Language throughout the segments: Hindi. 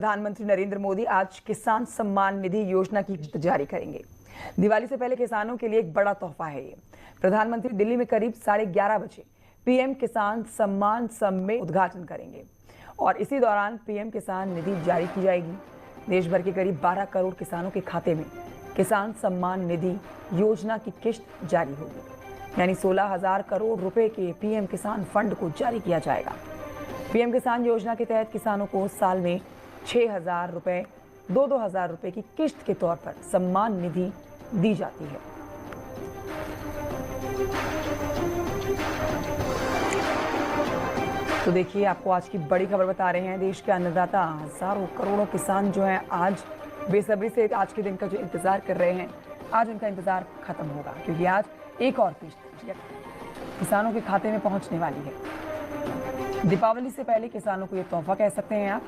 प्रधानमंत्री नरेंद्र मोदी आज किसान सम्मान निधि योजना की किस्त जारी करेंगे। दिवाली से पहले किसानों के लिए एक बड़ा तोहफा है ये। प्रधानमंत्री दिल्ली में करीब 11:30 बजे पीएम किसान सम्मान सम में उद्घाटन करेंगे और इसी दौरान पीएम किसान निधि जारी की जाएगी। देश भर के करीब 12 करोड़ किसानों के खाते में किसान सम्मान निधि योजना की किस्त जारी होगी, यानी 16,000 करोड़ रुपए के पीएम किसान फंड को जारी किया जाएगा। पीएम किसान योजना के तहत किसानों को साल में 6,000 रुपए 2,000 रुपए की किस्त के तौर पर सम्मान निधि दी जाती है। तो देखिए, आपको आज की बड़ी खबर बता रहे हैं। देश के अन्नदाता हजारों करोड़ों किसान जो हैं आज बेसब्री से आज के दिन का जो इंतजार कर रहे हैं, आज उनका इंतजार खत्म होगा, क्योंकि आज एक और किस्त किसानों के खाते में पहुंचने वाली है। दीपावली से पहले किसानों को ये तोहफा कह सकते हैं आप।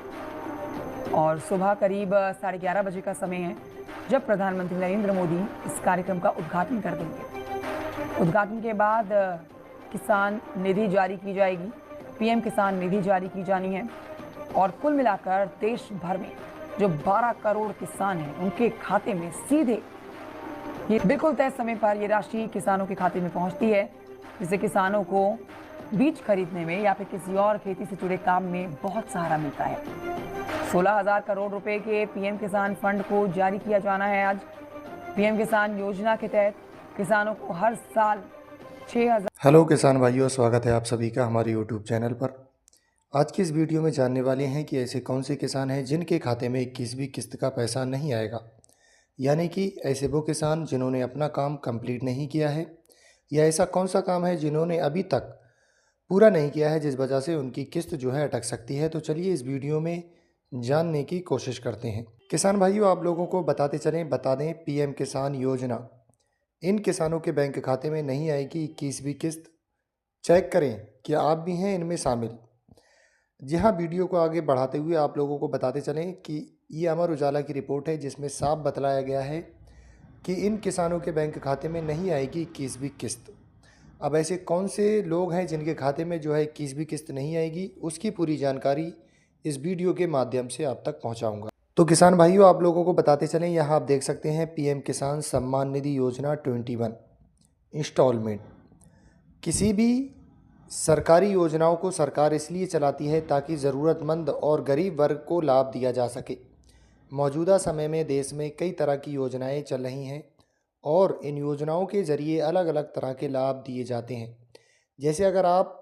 और सुबह करीब 11:30 बजे का समय है जब प्रधानमंत्री नरेंद्र मोदी इस कार्यक्रम का उद्घाटन कर देंगे। उद्घाटन के बाद किसान निधि जारी की जाएगी, पीएम किसान निधि जारी की जानी है और कुल मिलाकर देश भर में जो 12 करोड़ किसान हैं उनके खाते में सीधे ये बिल्कुल तय समय पर ये राशि किसानों के खाते में पहुंचती है, जिससे किसानों को बीज खरीदने में या फिर किसी और खेती से जुड़े काम में बहुत सहारा मिलता है। 16,000 करोड़ रुपए के पीएम किसान फंड को जारी किया जाना है आज। पीएम किसान योजना के तहत किसानों को हर साल 6,000। हेलो किसान भाइयों, स्वागत है आप सभी का हमारे यूट्यूब चैनल पर। आज की इस वीडियो में जानने वाले हैं कि ऐसे कौन से किसान हैं जिनके खाते में 21वीं किस्त का पैसा नहीं आएगा, यानी कि ऐसे वो किसान जिन्होंने अपना काम कंप्लीट नहीं किया है या ऐसा कौन सा काम है जिन्होंने अभी तक पूरा नहीं किया है, जिस वजह से उनकी किस्त जो है अटक सकती है। तो चलिए इस वीडियो में जानने की कोशिश करते हैं। किसान भाइयों, आप लोगों को बता दें पीएम किसान योजना इन किसानों के बैंक खाते में नहीं आएगी 21वीं किस्त। चेक करें कि आप भी हैं इनमें शामिल। जी हाँ, वीडियो को आगे बढ़ाते हुए आप लोगों को बताते चलें कि ये अमर उजाला की रिपोर्ट है जिसमें साफ बतलाया गया है कि इन किसानों के बैंक खाते में नहीं आएगी 21वीं किस्त। अब ऐसे कौन से लोग हैं जिनके खाते में जो है 21वीं किस्त नहीं आएगी, उसकी पूरी जानकारी इस वीडियो के माध्यम से आप तक पहुंचाऊंगा। तो किसान भाइयों, आप लोगों को बताते चलें, यहाँ आप देख सकते हैं पीएम किसान सम्मान निधि योजना 21 इंस्टॉलमेंट। किसी भी सरकारी योजनाओं को सरकार इसलिए चलाती है ताकि ज़रूरतमंद और गरीब वर्ग को लाभ दिया जा सके। मौजूदा समय में देश में कई तरह की योजनाएं चल रही हैं और इन योजनाओं के ज़रिए अलग अलग तरह के लाभ दिए जाते हैं। जैसे अगर आप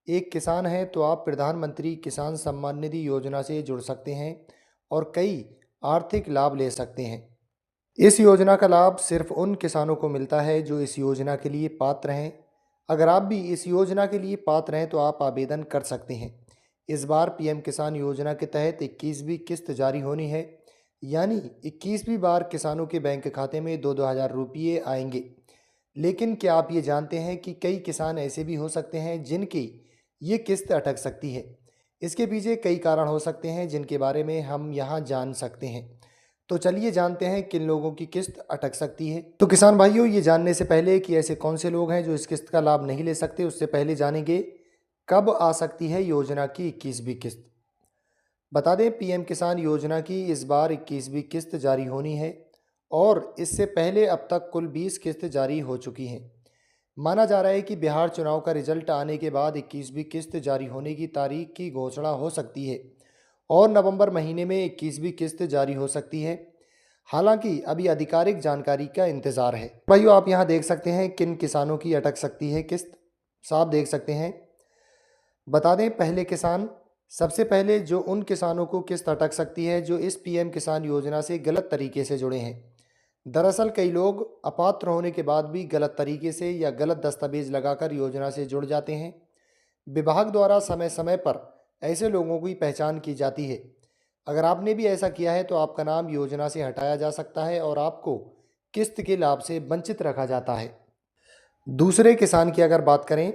एक किसान हैं तो आप प्रधानमंत्री किसान सम्मान निधि योजना से जुड़ सकते हैं और कई आर्थिक लाभ ले सकते हैं। इस योजना का लाभ सिर्फ उन किसानों को मिलता है जो इस योजना के लिए पात्र हैं। अगर आप भी इस योजना के लिए पात्र हैं तो आप आवेदन कर सकते हैं। इस बार पीएम किसान योजना के तहत 21वीं किस्त जारी होनी है, यानी 21वीं बार किसानों के बैंक खाते में 2,000 रुपये आएंगे। लेकिन क्या आप ये जानते हैं कि कई किसान ऐसे भी हो सकते हैं जिनकी ये किस्त अटक सकती है। इसके पीछे कई कारण हो सकते हैं जिनके बारे में हम यहाँ जान सकते हैं। तो चलिए जानते हैं किन लोगों की किस्त अटक सकती है। तो किसान भाइयों, ये जानने से पहले कि ऐसे कौन से लोग हैं जो इस किस्त का लाभ नहीं ले सकते, उससे पहले जानेंगे कब आ सकती है योजना की 21वीं किस्त। बता दें पीएम किसान योजना की इस बार 21वीं किस्त जारी होनी है और इससे पहले अब तक कुल 20 किस्त जारी हो चुकी हैं। माना जा रहा है कि बिहार चुनाव का रिजल्ट आने के बाद 21वीं किस्त जारी होने की तारीख की घोषणा हो सकती है और नवंबर महीने में 21वीं किस्त जारी हो सकती है। हालांकि अभी आधिकारिक जानकारी का इंतज़ार है। भाइयों, आप यहाँ देख सकते हैं किन किसानों की अटक सकती है किस्त, साफ देख सकते हैं। बता दें पहले किसान, सबसे पहले जो उन किसानों को किस्त अटक सकती है जो इस पीएम किसान योजना से गलत तरीके से जुड़े हैं। दरअसल कई लोग अपात्र होने के बाद भी गलत तरीके से या गलत दस्तावेज लगाकर योजना से जुड़ जाते हैं। विभाग द्वारा समय समय पर ऐसे लोगों की पहचान की जाती है। अगर आपने भी ऐसा किया है तो आपका नाम योजना से हटाया जा सकता है और आपको किस्त के लाभ से वंचित रखा जाता है। दूसरे किसान की अगर बात करें,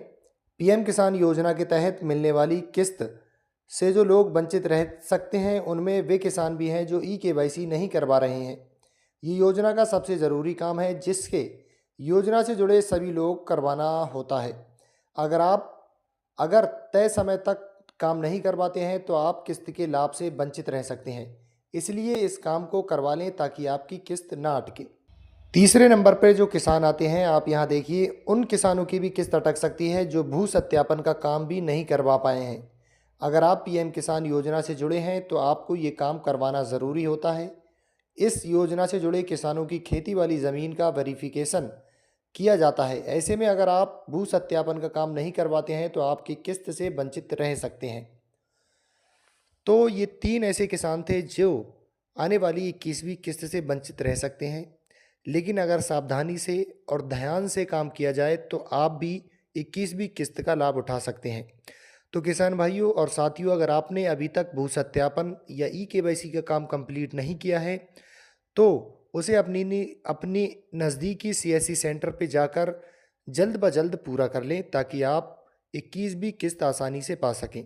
पीएम किसान योजना के तहत मिलने वाली किस्त से जो लोग वंचित रह सकते हैं उनमें वे किसान भी हैं जो ई-केवाईसी नहीं करवा रहे हैं। ये योजना का सबसे ज़रूरी काम है जिसके योजना से जुड़े सभी लोग करवाना होता है। अगर तय समय तक काम नहीं करवाते हैं तो आप किस्त के लाभ से वंचित रह सकते हैं। इसलिए इस काम को करवा लें ताकि आपकी किस्त ना अटके। तीसरे नंबर पर जो किसान आते हैं, आप यहाँ देखिए, उन किसानों की भी किस्त अटक सकती है जो भू सत्यापन का काम भी नहीं करवा पाए हैं। अगर आप पीएम किसान योजना से जुड़े हैं तो आपको ये काम करवाना ज़रूरी होता है। इस योजना से जुड़े किसानों की खेती वाली ज़मीन का वेरिफिकेशन किया जाता है। ऐसे में अगर आप भू सत्यापन का काम नहीं करवाते हैं तो आपकी किस्त से वंचित रह सकते हैं। तो ये 3 ऐसे किसान थे जो आने वाली 21वीं किस्त से वंचित रह सकते हैं। लेकिन अगर सावधानी से और ध्यान से काम किया जाए तो आप भी 21वीं किस्त का लाभ उठा सकते हैं। तो किसान भाइयों और साथियों, अगर आपने अभी तक भू सत्यापन या ई-केवाईसी का काम कंप्लीट नहीं किया है तो उसे अपनी नज़दीकी सीएससी सेंटर पे जाकर जल्द ब जल्द पूरा कर लें ताकि आप 21वीं किस्त आसानी से पा सकें।